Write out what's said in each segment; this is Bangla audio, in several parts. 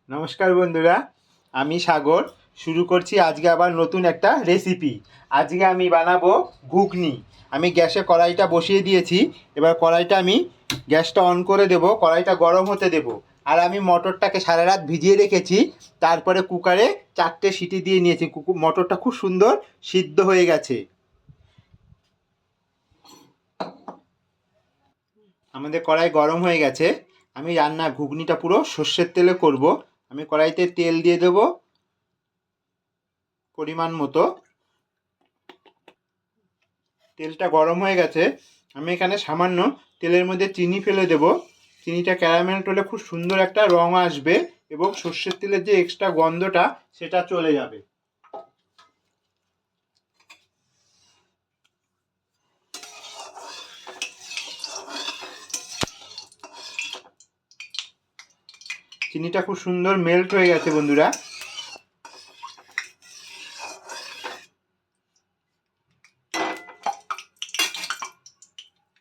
নমস্কার বন্ধুরা, আমি সাগর। শুরু করছি আজকে আবার নতুন একটা রেসিপি। আজকে আমি বানাবো ঘুগনি। আমি গ্যাসে কড়াইটা বসিয়ে দিয়েছি। এবার কড়াইটা আমি গ্যাসটা অন করে দেব, কড়াইটা গরম হতে দেব। আর আমি মটরটাকে সারা রাত ভিজিয়ে রেখেছি, তারপরে কুকারে 4টে সিটি দিয়ে নিয়েছি। মটরটা খুব সুন্দর সিদ্ধ হয়ে গেছে। আমাদের কড়াই গরম হয়ে গেছে। আমি ঘুগনিটা পুরো সর্ষের তেলে করব। আমি কড়াইতে তেল দিয়ে দেব পরিমাণ মতো। তেলটা গরম হয়ে গেছে। আমি এখানে সামান্য তেলের মধ্যে চিনি ফেলে দেব। চিনিটা ক্যারামেল হলে খুব সুন্দর একটা রং আসবে এবং সর্ষের তেলের যে এক্সট্রা গন্ধটা সেটা চলে যাবে। চিনিটা খুব সুন্দর মেল্ট হয়ে গেছে বন্ধুরা।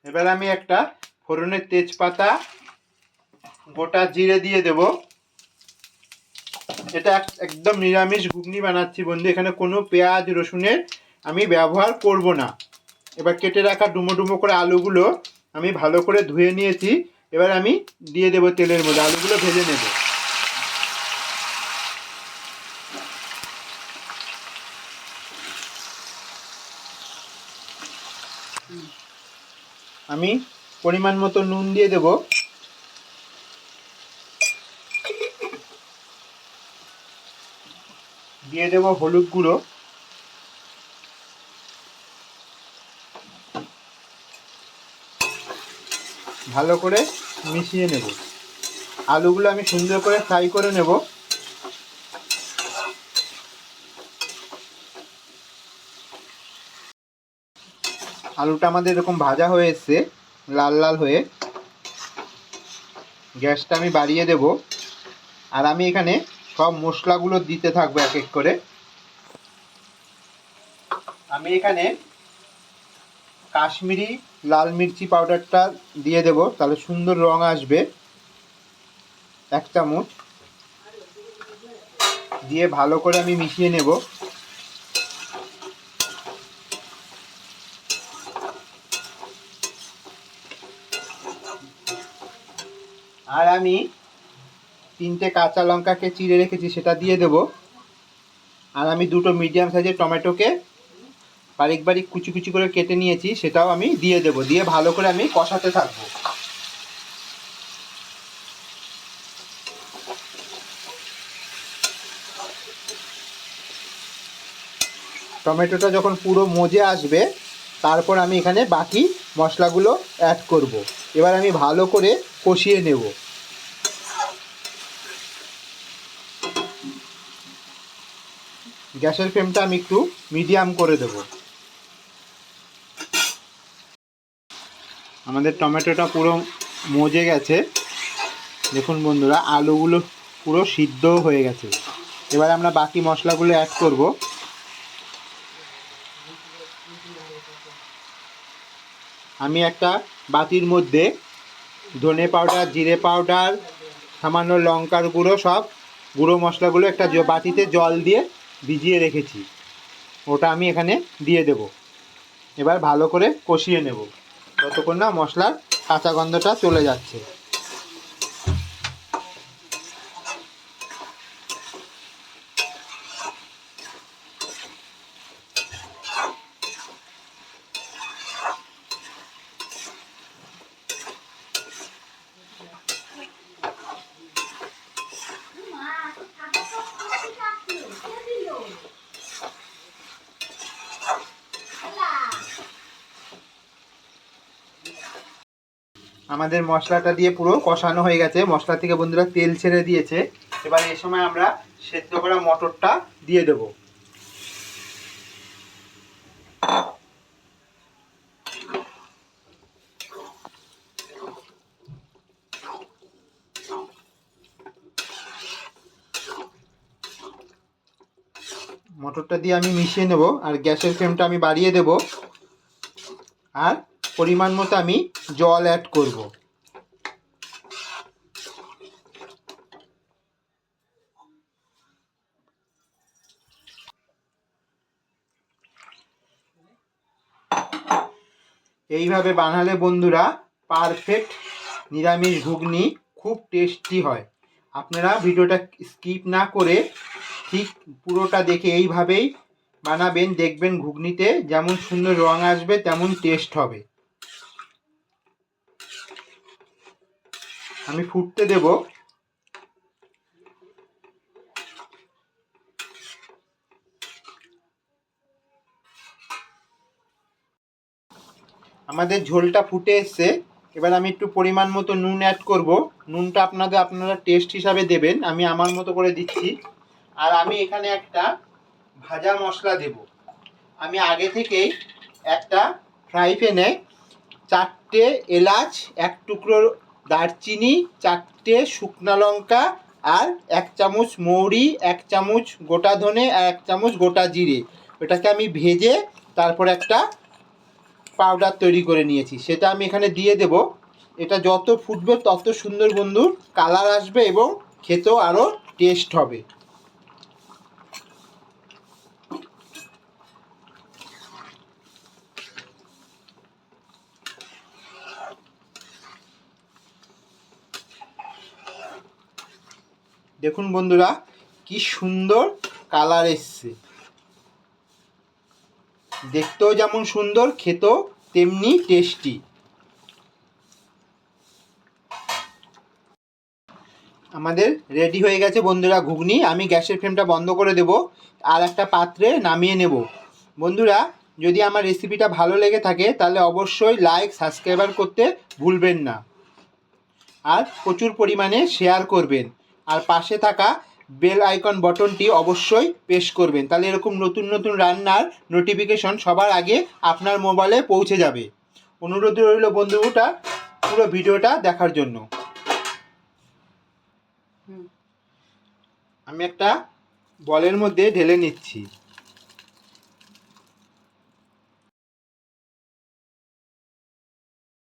এবার আমি একটা ফোড়নের তেজপাতা, গোটা জিরে দিয়ে দেব। এটা একদম নিরামিষ ঘুগনি বানাচ্ছি বন্ধু, এখানে কোনো পেঁয়াজ রসুনের আমি ব্যবহার করব না। এবার কেটে রাখা ডুমো ডুমো করে আলুগুলো আমি ভালো করে ধুয়ে নিয়েছি। এবার আমি দিয়ে দেব তেলের মধ্যে, আলুগুলো ভেজে নেব। আমি পরিমাণ মতো নুন দিয়ে দেব। দিয়ে দেব হলুদ গুঁড়ো। ভালো করে মিশিয়ে নেব। আলুগুলো আমি সুন্দর করে ফ্রাই করে নেব। আলুটা আমাদের এরকম ভাজা হয়ে এসছে, লাল লাল হয়ে। গ্যাসটা আমি বাড়িয়ে দেব। আর আমি এখানে সব মশলাগুলো দিতে থাকবো এক এক করে। আমি এখানে কাশ্মীরি লাল মির্চি পাউডারটা দিয়ে দেব, তাহলে সুন্দর রং আসবে। 1 চামচ দিয়ে ভালো করে আমি মিশিয়ে নেব। আর আমি 3টে কাঁচা লঙ্কাকে চিড়ে রেখেছি, সেটা দিয়ে দেব। আর আমি 2টো মিডিয়াম সাইজের টমেটোকে বারিক বারিক কুচি কুচি করে কেটে নিয়েছি, সেটাও আমি দিয়ে দেব। দিয়ে ভালো করে আমি কষাতে থাকবো। টমেটোটা যখন পুরো মজে আসবে, তারপর আমি এখানে বাকি মশলাগুলো অ্যাড করব। এবার আমি ভালো করে কষিয়ে নেব। গ্যাসের ফ্লেমটা আমি একটু মিডিয়াম করে দেব। আমাদের টমেটোটা পুরো মজে গেছে। দেখুন বন্ধুরা, আলুগুলো পুরো সিদ্ধ হয়ে গেছে। এবার আমরা বাকি মশলাগুলো অ্যাড করব। আমি একটা বাটির মধ্যে ধনে পাউডার, জিরে পাউডার, সামান্য লঙ্কার গুঁড়ো, সব গুঁড়ো মশলাগুলো একটা বাটিতে জল দিয়ে ভিজিয়ে রেখেছি, ওটা আমি এখানে দিয়ে দেব। এবার ভালো করে কষিয়ে নেব ততক্ষণ না মশলার কাঁচা গন্ধটা চলে যাচ্ছে। আমাদের মশলাটা দিয়ে পুরো কষানো হয়ে গেছে, মশলা থেকে বন্ধুরা তেল ছেড়ে দিয়েছে। এবার এই সময় আমরা সেদ্ধ করা মটরটা দিয়ে দেব। মটরটা দিয়ে আমি মিশিয়ে নেব। আর গ্যাসের ফ্লেমটা আমি বাড়িয়ে দেব। আর পরিমাণ মতো আমি জল অ্যাড করব। এইভাবে বানালে বন্ধুরা পারফেক্ট নিরামিষ ঘুগনি খুব টেস্টি হয়। আপনারা ভিডিওটা স্কিপ না করে ঠিক পুরোটা দেখে এইভাবেই বানাবেন, দেখবেন ঘুগনিতে যেমন সুন্দর রং আসবে তেমন টেস্ট হবে। আমি ফুটতে দেব। আমাদের ঝোলটা ফুটে এসছে। এবার আমি একটু পরিমাণ মতো নুন অ্যাড করব। নুনটা আপনারা টেস্ট হিসাবে দেবেন, আমি আমার মতো করে দিচ্ছি। আর আমি এখানে একটা ভাজা মশলা দেব। আমি আগে থেকেই একটা ফ্রাই প্যানে 4টে এলাচ, 1 টুকরো দারচিনি, 4টে শুকনো লঙ্কা আর 1 চামচ মৌরি, 1 চামচ গোটা ধনে আর 1 চামচ গোটা জিরে, এটাকে আমি ভেজে তারপর একটা পাউডার তৈরি করে নিয়েছি, সেটা আমি এখানে দিয়ে দেব। এটা যত ফুটবে তত সুন্দর বন্ধু কালার আসবে এবং খেতেও আরও টেস্ট হবে। দেখুন বন্ধুরা কি সুন্দর কালার এসছে, দেখতেও যেমন সুন্দর খেতেও তেমনি টেস্টি। আমাদের রেডি হয়ে গেছে বন্ধুরা ঘুগনি। আমি গ্যাসের ফ্লেমটা বন্ধ করে দেব আর একটা পাত্রে নামিয়ে নেব। বন্ধুরা যদি আমার রেসিপিটা ভালো লেগে থাকে তাহলে অবশ্যই লাইক সাবস্ক্রাইবার করতে ভুলবেন না, আর প্রচুর পরিমাণে শেয়ার করবেন, আর পাশে থাকা বেল আইকন বাটনটি অবশ্যই প্রেস করবেন, তাহলে এরকম নতুন নতুন রান্নার নোটিফিকেশন সবার আগে আপনার মোবাইলে পৌঁছে যাবে। অনুরোধ রইল বন্ধুটা পুরো ভিডিওটা দেখার জন্য। আমি একটা বলের মধ্যে ঢেলে নিচ্ছি।